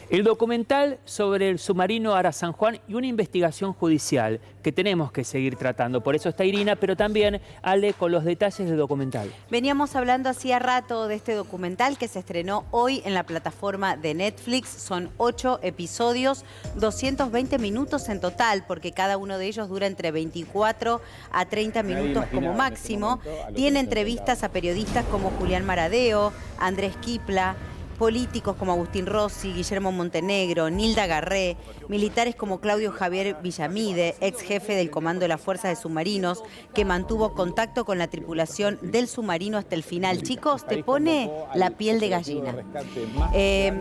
El documental sobre el submarino Ara San Juan y una investigación judicial que tenemos que seguir tratando. Por eso está Irina, pero también Ale con los detalles del documental. Veníamos hablando hacía rato de este documental que se estrenó hoy en la plataforma de Netflix. Son 8 episodios, 220 minutos en total, porque cada uno de ellos dura entre 24 a 30 minutos como máximo. Tiene entrevistas a periodistas como Julián Maradeo, Andrés Quipla, políticos como Agustín Rossi, Guillermo Montenegro, Nilda Garré, militares como Claudio Javier Villamide, ex jefe del Comando de las Fuerzas de Submarinos, que mantuvo contacto con la tripulación del submarino hasta el final. Chicos, te pone la piel de gallina.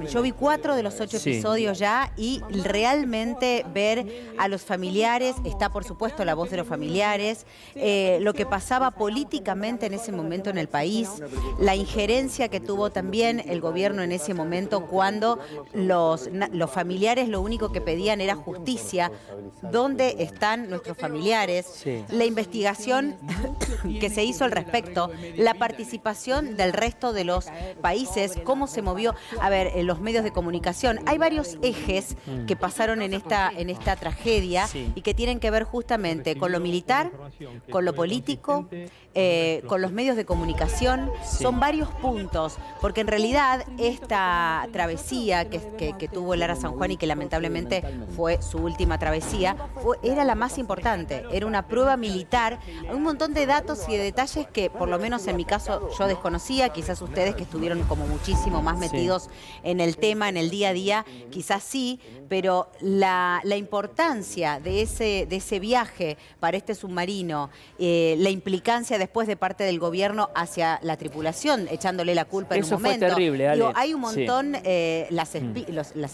Yo vi 4 de los 8 episodios ya y realmente ver a los familiares, está por supuesto la voz de los familiares, lo que pasaba políticamente en ese momento en el país, la injerencia que tuvo también el gobierno en ese momento cuando los familiares lo único que pedían era justicia. ¿Dónde están nuestros familiares? Sí. La investigación que se hizo al respecto, la participación del resto de los países, cómo se movió. A ver, en los medios de comunicación, hay varios ejes que pasaron en esta tragedia y que tienen que ver justamente con lo militar, con lo político, con los medios de comunicación. Son varios puntos, porque en realidad esta travesía que tuvo el Ara San Juan y que lamentablemente fue su última travesía, era la más importante, era una prueba militar. Hay un montón de datos y de detalles que por lo menos en mi caso yo desconocía, quizás ustedes que estuvieron como muchísimo más metidos en el tema, en el día a día, quizás sí, pero la importancia de ese viaje para este submarino, la implicancia después de parte del gobierno hacia la tripulación, echándole la culpa en un momento. Eso fue terrible, Ale. Digo, hay un montón, las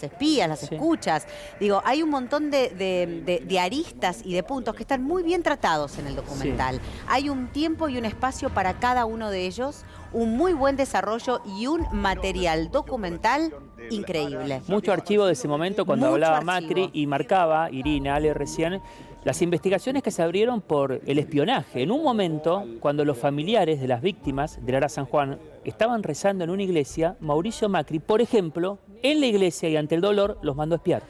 espías, las escuchas, digo, hay un montón de aristas y de puntos que están muy bien tratados en el documental. Hay un tiempo y un espacio para cada uno de ellos, un muy buen desarrollo y un material documental increíble. Mucho archivo de ese momento cuando hablaba Macri y marcaba, Irina, Ale recién, las investigaciones que se abrieron por el espionaje. En un momento, cuando los familiares de las víctimas del Ara San Juan estaban rezando en una iglesia, Mauricio Macri, por ejemplo, en la iglesia y ante el dolor, los mandó a espiar.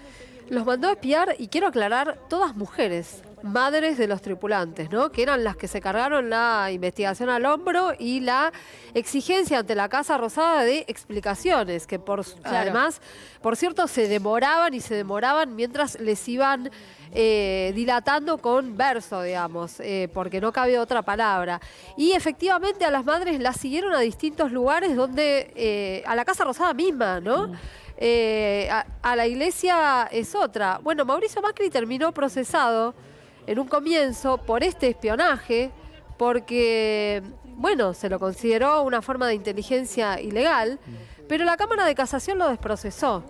Los mandó a espiar, y quiero aclarar, todas mujeres, madres de los tripulantes, ¿no? Que eran las que se cargaron la investigación al hombro y la exigencia ante la Casa Rosada de explicaciones, que además, por cierto, se demoraban mientras les iban dilatando con verso, digamos, porque no cabía otra palabra. Y efectivamente a las madres las siguieron a distintos lugares donde, a la Casa Rosada misma, ¿no? A la iglesia es otra. Bueno, Mauricio Macri terminó procesado en un comienzo por este espionaje, porque, bueno, se lo consideró una forma de inteligencia ilegal, pero la Cámara de Casación lo desprocesó.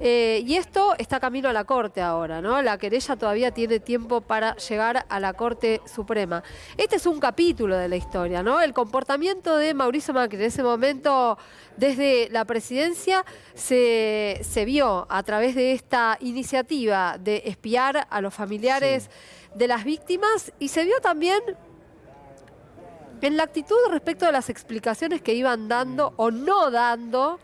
Y esto está camino a la Corte ahora, ¿no? La querella todavía tiene tiempo para llegar a la Corte Suprema. Este es un capítulo de la historia, ¿no? El comportamiento de Mauricio Macri en ese momento, desde la presidencia, se vio a través de esta iniciativa de espiar a los familiares de las víctimas, y se vio también en la actitud respecto de las explicaciones que iban dando o no dando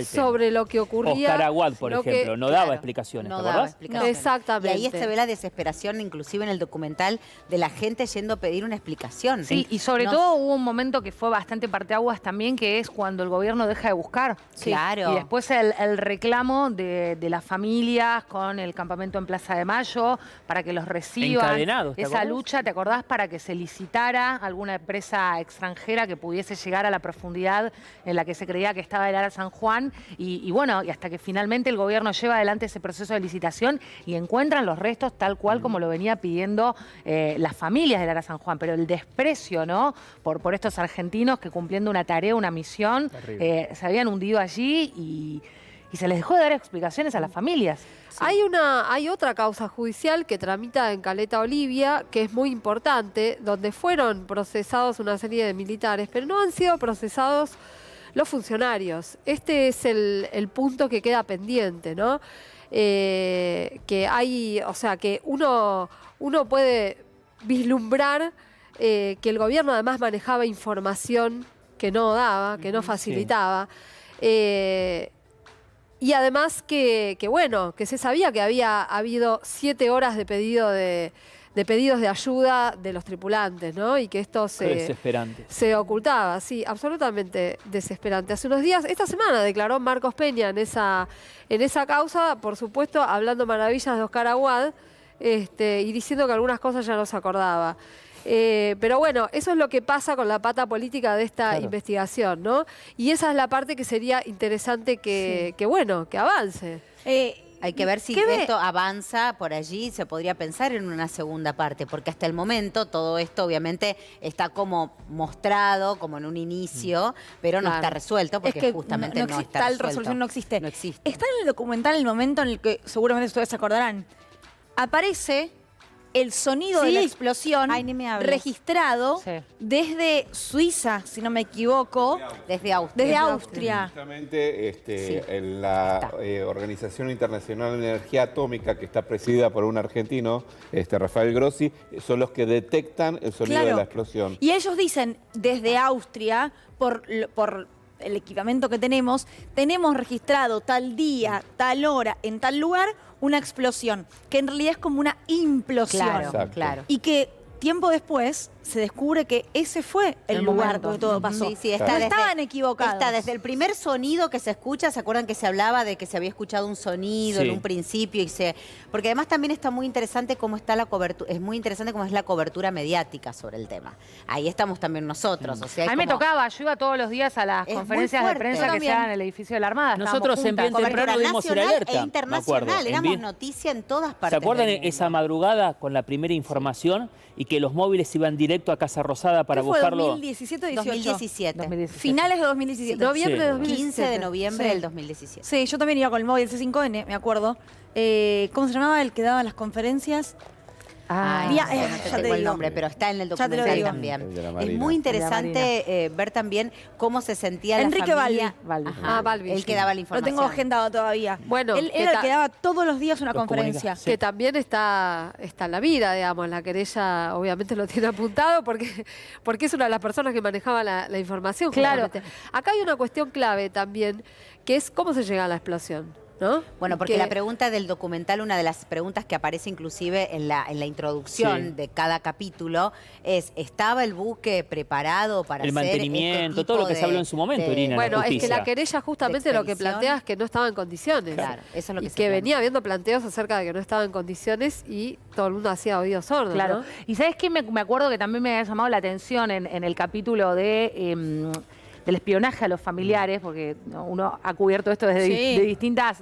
sobre lo que ocurría. Oscar Aguad, por ejemplo, no daba explicaciones, ¿te acordás? Exactamente. Y ahí se ve la desesperación, inclusive en el documental, de la gente yendo a pedir una explicación. Sí, y sobre todo hubo un momento que fue bastante parteaguas también, que es cuando el gobierno deja de buscar. Claro. Y después el reclamo de las familias con el campamento en Plaza de Mayo para que los reciban. Encadenados, esa lucha, ¿te acordás? Para que se licitara alguna empresa extranjera que pudiese llegar a la profundidad en la que se creía que estaba el Ara San Juan, y bueno, y hasta que finalmente el gobierno lleva adelante ese proceso de licitación y encuentran los restos tal cual como lo venía pidiendo las familias del Ara San Juan. Pero el desprecio, ¿no? por estos argentinos que, cumpliendo una tarea, una misión, se habían hundido allí y se les dejó de dar explicaciones a las familias. Sí. Hay otra causa judicial que tramita en Caleta Olivia, que es muy importante, donde fueron procesados una serie de militares, pero no han sido procesados los funcionarios. Este es el punto que queda pendiente, ¿no? Que hay, o sea, que uno puede vislumbrar que el gobierno además manejaba información que no daba, que no facilitaba. Y además que se sabía que había habido 7 horas de pedidos de ayuda de los tripulantes, ¿no? Y que esto se ocultaba, sí, absolutamente desesperante. Hace unos días, esta semana declaró Marcos Peña en esa causa, por supuesto, hablando maravillas de Oscar Aguad, y diciendo que algunas cosas ya no se acordaba. Pero bueno, eso es lo que pasa con la pata política de esta investigación, ¿no? Y esa es la parte que sería interesante que avance. Hay que ver si esto avanza por allí, se podría pensar en una segunda parte, porque hasta el momento todo esto obviamente está como mostrado, como en un inicio, pero no está resuelto, porque justamente no está tal resuelto. resolución no existe. No existe. Está en el documental el momento en el que seguramente ustedes se acordarán. Aparece el sonido de la explosión registrado desde Suiza, si no me equivoco. Desde Austria. Desde Austria. Justamente en la Organización Internacional de Energía Atómica, que está presidida por un argentino, Rafael Grossi, son los que detectan el sonido de la explosión. Y ellos dicen, desde Austria, por el equipamiento que tenemos registrado tal día, tal hora, en tal lugar, una explosión, que en realidad es como una implosión. Claro. Y que tiempo después se descubre que ese fue el lugar donde todo pasó. Sí, no estaban equivocados. Está desde el primer sonido que se escucha, ¿se acuerdan que se hablaba de que se había escuchado un sonido en un principio? Porque además también está muy interesante cómo está la cobertura, es muy interesante cómo es la cobertura mediática sobre el tema. Ahí estamos también nosotros. O sea, a mí me tocaba, yo iba todos los días a las conferencias de prensa que se dan en el edificio de la Armada. Nosotros en Bien Temprano dimos el alerta, e internacional, éramos noticia en todas partes. ¿Se acuerdan esa madrugada con la primera información y que los móviles iban directo a Casa Rosada para buscarlo? 2017 o 18. 2017. Finales de 2017. Noviembre de 2017. 15 de noviembre del 2017. Sí, yo también iba con el móvil C5N, me acuerdo. ¿Cómo se llamaba el que daba las conferencias? No te tengo el nombre, pero está en el documental también. Es muy interesante ver también cómo se sentía Enrique la familia. Balbi. Él que daba la información. Lo tengo agendado todavía. Bueno, él era el que daba todos los días una conferencia. Que también está en la vida, digamos. La querella obviamente lo tiene apuntado porque es una de las personas que manejaba la información. Claro. Acá hay una cuestión clave también, que es cómo se llega a la explosión, ¿no? Bueno, porque la pregunta del documental, una de las preguntas que aparece inclusive en la introducción de cada capítulo es, ¿estaba el buque preparado para el hacer mantenimiento, todo lo que se habló en su momento, Irina? Bueno, es que la querella justamente lo que plantea es que no estaba en condiciones. Claro, eso es lo que que venía habiendo planteos acerca de que no estaba en condiciones y todo el mundo hacía oídos sordos. Claro. ¿no? Y ¿sabes qué? Me acuerdo que también me había llamado la atención en el capítulo del espionaje a los familiares, porque uno ha cubierto esto desde de distintas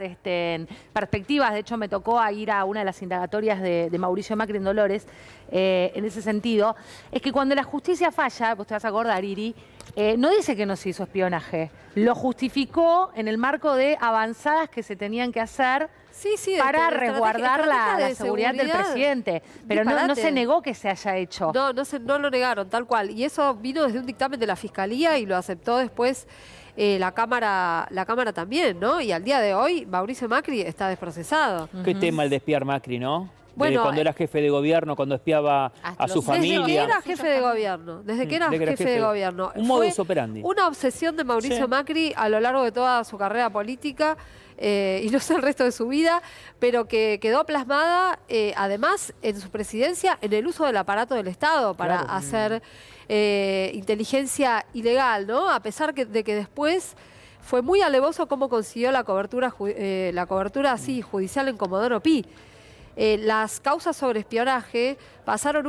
perspectivas. De hecho, me tocó ir a una de las indagatorias de Mauricio Macri en Dolores, en ese sentido. Es que cuando la justicia falla, vos te vas a acordar, Iri, no dice que no se hizo espionaje. Lo justificó en el marco de avanzadas que se tenían que hacer para resguardar la seguridad del presidente. Pero no se negó que se haya hecho. No lo negaron, tal cual. Y eso vino desde un dictamen de la Fiscalía y lo aceptó después la Cámara también, ¿no? Y al día de hoy, Mauricio Macri está desprocesado. Qué tema el de espiar Macri, ¿no? Bueno, cuando era jefe de gobierno, cuando espiaba a su familia. Desde que era jefe de gobierno. Desde que era jefe de gobierno. Un modus operandi. Una obsesión de Mauricio Macri a lo largo de toda su carrera política y no sé el resto de su vida, pero que quedó plasmada además en su presidencia en el uso del aparato del Estado para hacer inteligencia ilegal, ¿no? A pesar de que después fue muy alevoso cómo consiguió la cobertura judicial en Comodoro Pi. Las causas sobre espionaje pasaron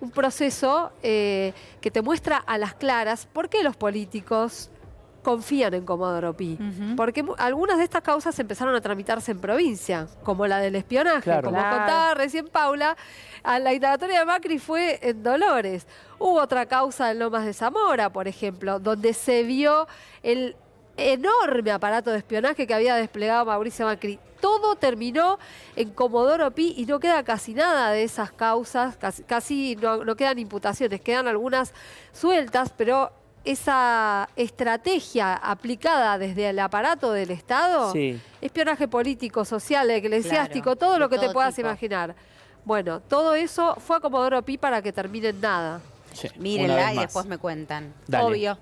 un proceso que te muestra a las claras por qué los políticos confían en Comodoro Pi. Porque algunas de estas causas empezaron a tramitarse en provincia, como la del espionaje. Como contaba recién Paula, a la indagatoria de Macri fue en Dolores. Hubo otra causa en Lomas de Zamora, por ejemplo, donde se vio el enorme aparato de espionaje que había desplegado Mauricio Macri. Todo terminó en Comodoro Pi y no queda casi nada de esas causas, casi no quedan imputaciones, quedan algunas sueltas, pero esa estrategia aplicada desde el aparato del Estado, espionaje político, social, eclesiástico, todo lo que te puedas imaginar. Bueno, todo eso fue a Comodoro Pi para que termine en nada. Mírenla y después me cuentan. Dale. Obvio.